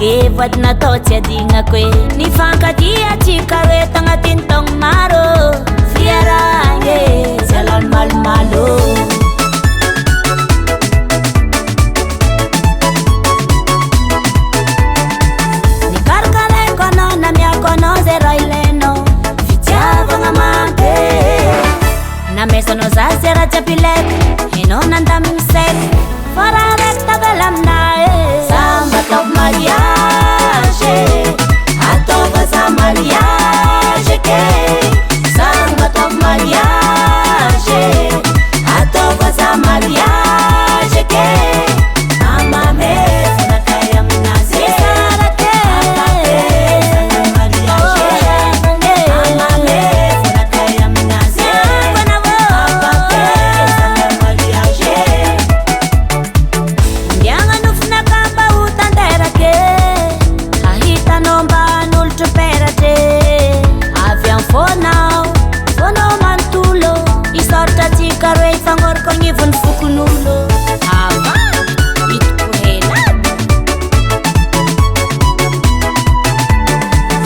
ke vadinatao tsy adignako e nifankatia-tsika hoe tagnatiny taogno maro fiaragny tsy alano malomalo nikarikaraiko anao na miako anao zay raha ilainao fitiavagna manke namesanao za zay raha jiaby ilaiko enao nandamigny saiko fa raha raiky tavela aminahy samba ataovy mariage ataova za mariage ke samba ataovy mariage ataova za mariage ke amame fanakay aminazy sarake amame fanakay aminazy ndiagna nofinakamba ho tanterake ahitanao mban'olotro peratre avy am fonao manontolo isoratra tsika roe ifagnôriko agnivon'ny fokon'olo ava hitoko helady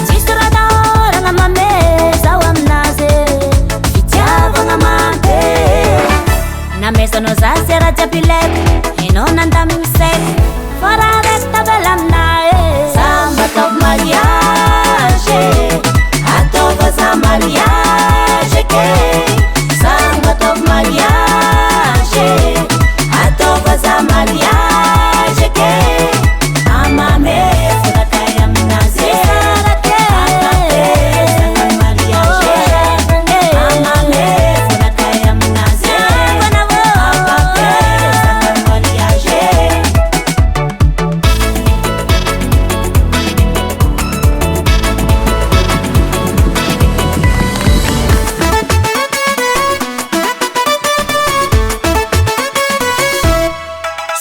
tsisy raha tahoragna mame zao aminazy fitiavagna manke namesanao za zay raha jiaby ilaiko enao nandamigny saiko fa raha raiky tavela aminahy samba ataovy mariage ataova za mariage ke samba ataovy mariage ataova za mariage ke amame fanakay aminazy sarake mariage amame fanakay aminazy mariage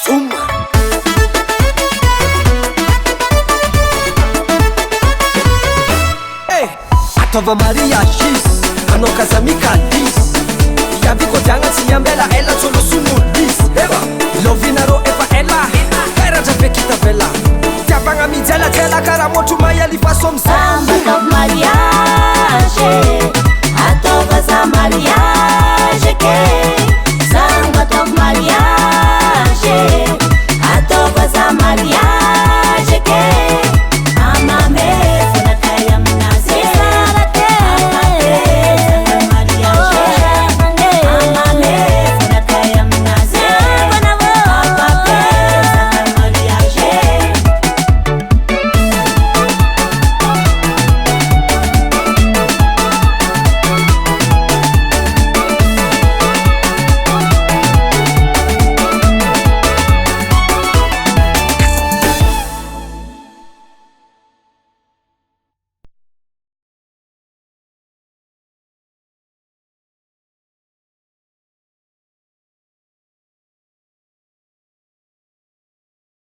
Zuma Hey, ataova mariagis anao kazamikadis iavy kodiagna tsy ambela ela tsolo sonolis eva lovinarô efa ela peratra fekita vela tiavagna mijelajela karaha motro mahialifaso samba amizambo ataovy